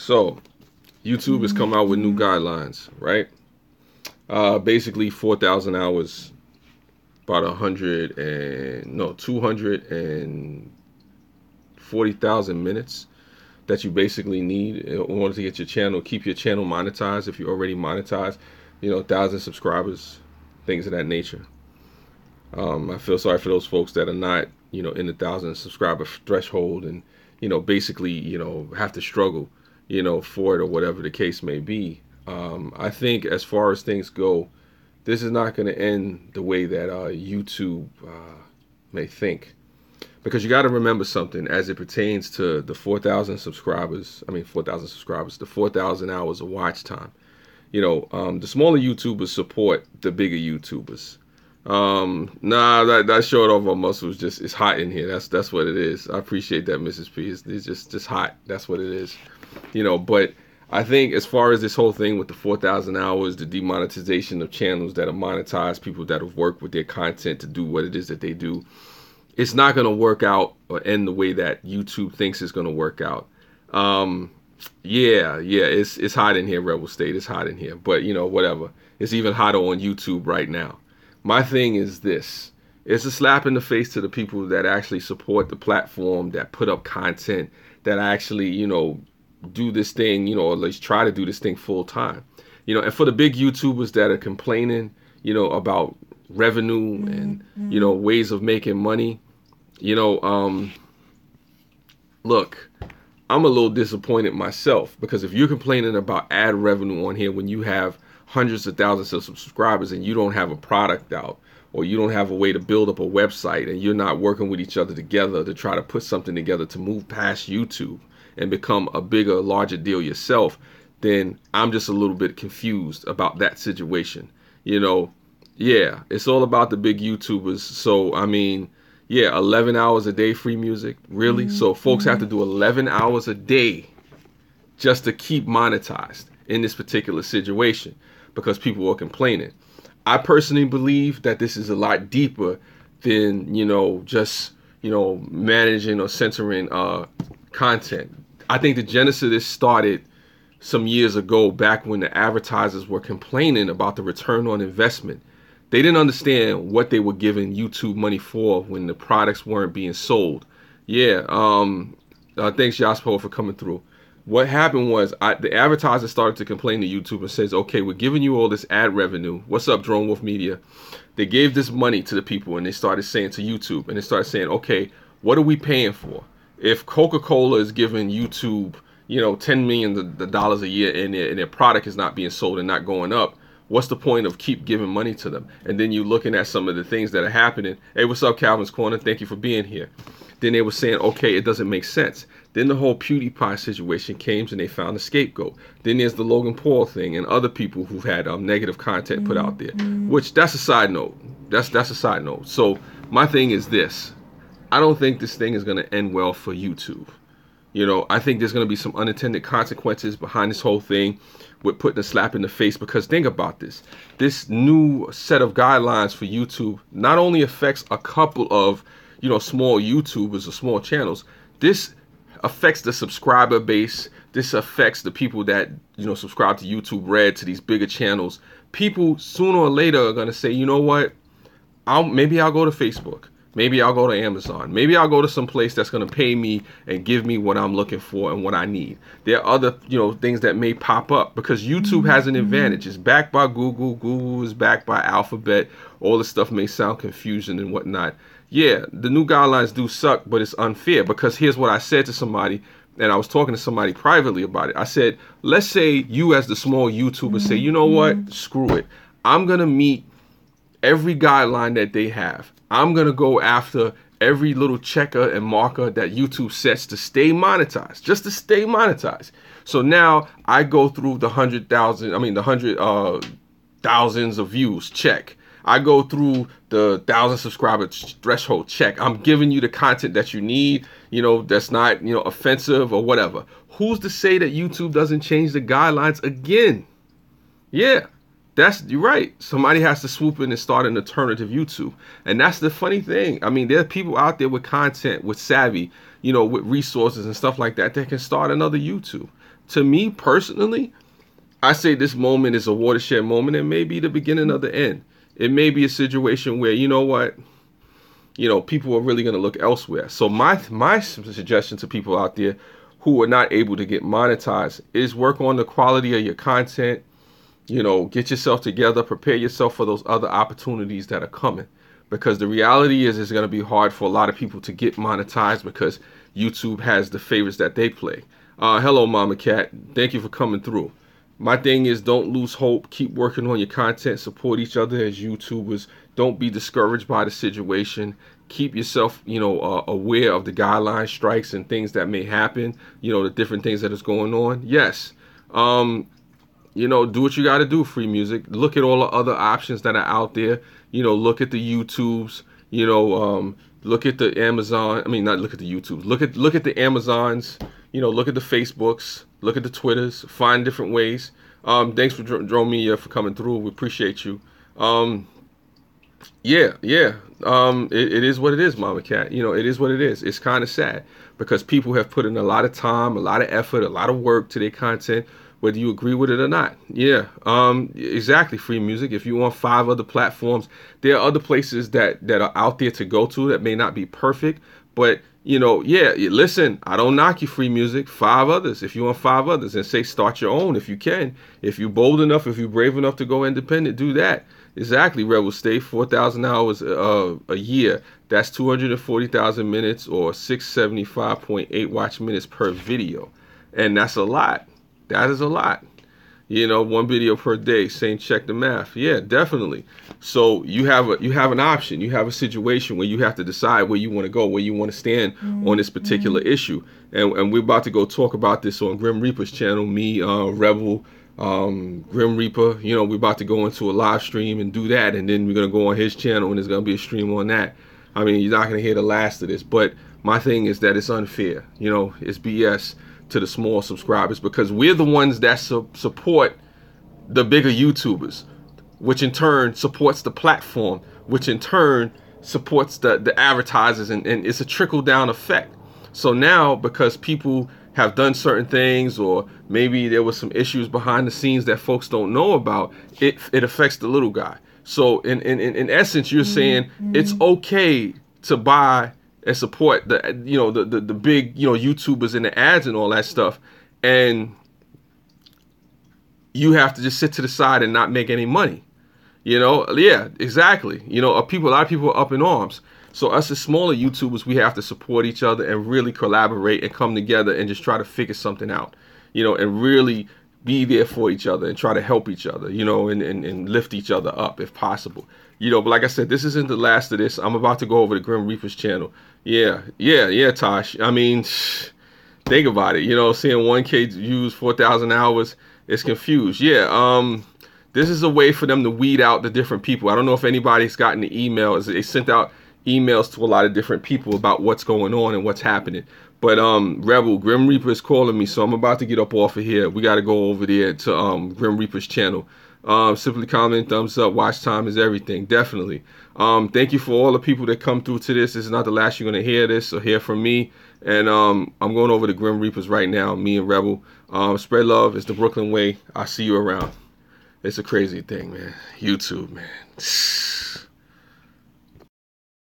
So YouTube has come out with new guidelines, right? Basically 4,000 hours, about 240,000 minutes that you basically need in order to get your channel, keep your channel monetized. If you're already monetized, 1,000 subscribers, things of that nature. I feel sorry for those folks that are not, in the 1,000 subscriber threshold and, basically, have to struggle, for it or whatever the case may be. I think as far as things go, this is not going to end the way that YouTube may think. Because you got to remember something as it pertains to the 4,000 subscribers, the 4,000 hours of watch time. The smaller YouTubers support the bigger YouTubers. That showed off our muscles. It's hot in here. That's what it is. I appreciate that, Mrs. P. It's just hot. That's what it is. But I think as far as this whole thing with the 4,000 hours, the demonetization of channels that are monetized, people that have worked with their content to do what it is that they do, it's not going to work out or end the way that YouTube thinks it's going to work out. It's hot in here, Rebel State. It's hot in here. But, whatever. It's even hotter on YouTube right now. My thing is this. It's a slap in the face to the people that actually support the platform, that put up content, that actually, do this thing, or at least try to do this thing full time. And for the big YouTubers that are complaining, about revenue and, ways of making money, look, I'm a little disappointed myself, because if you're complaining about ad revenue on here when you have hundreds of thousands of subscribers and you don't have a product out, or you don't have a way to build up a website, and you're not working with each other together to try to put something together to move past YouTube and become a bigger, larger deal yourself, then I'm just a little bit confused about that situation. It's all about the big YouTubers. So, 11 hours a day free music, really? So folks have to do 11 hours a day just to keep monetized in this particular situation because people are complaining. I personally believe that this is a lot deeper than, just, managing or censoring content. I think the genesis of this started some years ago, back when the advertisers were complaining about the return on investment. They didn't understand what they were giving YouTube money for when the products weren't being sold. Thanks, Jasper, for coming through. What happened was the advertiser started to complain to YouTube and says, okay, we're giving you all this ad revenue. What's up, Drone Wolf Media? They gave this money to the people, and they started saying to YouTube, and they started saying, okay, what are we paying for? If Coca-Cola is giving YouTube, $10 million a year and their product is not being sold and not going up, what's the point of keep giving money to them? And then you're looking at some of the things that are happening. Hey, what's up, Calvin's Corner? Thank you for being here. Then they were saying, okay, it doesn't make sense. Then the whole PewDiePie situation came and they found a scapegoat. Then there's the Logan Paul thing and other people who've had negative content put out there, which that's a side note. That's a side note. So my thing is this. I don't think this thing is going to end well for YouTube. I think there's going to be some unintended consequences behind this whole thing with putting a slap in the face, because think about this. This new set of guidelines for YouTube not only affects a couple of, small YouTubers or small channels. This affects the subscriber base. This affects the people that, subscribe to YouTube Red, to these bigger channels. People sooner or later are going to say, you know what? Maybe I'll go to Facebook. Maybe I'll go to Amazon. Maybe I'll go to some place that's going to pay me and give me what I'm looking for and what I need. There are other, things that may pop up because YouTube has an advantage. It's backed by Google. Google is backed by Alphabet. All this stuff may sound confusing and whatnot. Yeah, the new guidelines do suck, but it's unfair because here's what I said to somebody, and I was talking to somebody privately about it. I said, let's say you as the small YouTuber say, you know what? Screw it. I'm going to meet every guideline that they have. I'm going to go after every little checker and marker that YouTube sets to stay monetized, just to stay monetized. So now I go through the 100 thousands of views, check. I go through the 1,000 subscriber threshold, check. I'm giving you the content that you need, that's not, offensive or whatever. Who's to say that YouTube doesn't change the guidelines again? Yeah. You're right. Somebody has to swoop in and start an alternative YouTube. And that's the funny thing. I mean, there are people out there with content, with savvy, you know, with resources and stuff like that can start another YouTube. To me personally, I say this moment is a watershed moment and maybe the beginning of the end. It may be a situation where, you know what, you know, people are really going to look elsewhere. So my suggestion to people out there who are not able to get monetized is work on the quality of your content. You know, get yourself together, prepare yourself for those other opportunities that are coming. Because the reality is it's going to be hard for a lot of people to get monetized because YouTube has the favorites that they play. Hello, Mama Cat. Thank you for coming through. My thing is, don't lose hope. Keep working on your content. Support each other as YouTubers. Don't be discouraged by the situation. Keep yourself, you know, aware of the guideline strikes and things that may happen. You know, the different things that is going on. Yes. You know, do what you got to do, Free Music. Look at all the other options that are out there. You know, look at the YouTubes. You know, look at the Amazon. I mean, not look at the YouTubes. Look at the Amazons. You know, look at the Facebooks. Look at the Twitters. Find different ways. Thanks for Dromia for coming through. We appreciate you. Yeah. It is what it is, Mama Cat. You know, it is what it is. It's kind of sad because people have put in a lot of time, a lot of effort, a lot of work to their content, whether you agree with it or not. Yeah, exactly, Free Music. If you want 5 other platforms, there are other places that are out there to go to that may not be perfect, but you know, yeah, listen, I don't knock you, Free Music. 5 others. If you want 5 others, and say start your own if you can. If you're bold enough, if you're brave enough to go independent, do that. Exactly, Rebel State, 4,000 hours a year. That's 240,000 minutes or 675.8 watch minutes per video. And that's a lot. That is a lot. You know, 1 video per day, saying check the math. Yeah, definitely. So you have an option. You have a situation where you have to decide where you want to go, where you want to stand on this particular issue. And we're about to go talk about this on Grim Reaper's channel. Me, Rebel, Grim Reaper. You know, we're about to go into a live stream and do that. And then we're going to go on his channel and there's going to be a stream on that. I mean, you're not going to hear the last of this. But my thing is that it's unfair. You know, it's BS to the small subscribers because we're the ones that support the bigger YouTubers, which in turn supports the platform, which in turn supports the advertisers, and it's a trickle down effect. So now, because people have done certain things, or maybe there was some issues behind the scenes that folks don't know about, it affects the little guy. So in essence, you're saying it's okay to buy and support the, you know, the big, you know, YouTubers and the ads and all that stuff, and you have to just sit to the side and not make any money. You know, yeah, exactly. You know, a lot of people are up in arms. So us as smaller YouTubers, we have to support each other and really collaborate and come together and just try to figure something out. You know, and really be there for each other and try to help each other, you know, and lift each other up if possible. You know, but like I said, this isn't the last of this. I'm about to go over to Grim Reaper's channel. Yeah, Tosh. I mean, think about it. You know, seeing 1K views, 4,000 hours, it's confused. Yeah, this is a way for them to weed out the different people. I don't know if anybody's gotten the email. They sent out emails to a lot of different people about what's going on and what's happening. But Rebel, Grim Reaper is calling me, so I'm about to get up off of here. We got to go over there to Grim Reaper's channel. Simply comment, thumbs up, watch time is everything, definitely. Thank you for all the people that come through to this. This is not the last you're going to hear this or hear from me. And I'm going over to Grim Reapers right now, me and Rebel. Spread love. It's the Brooklyn way. I'll see you around. It's a crazy thing, man. YouTube, man.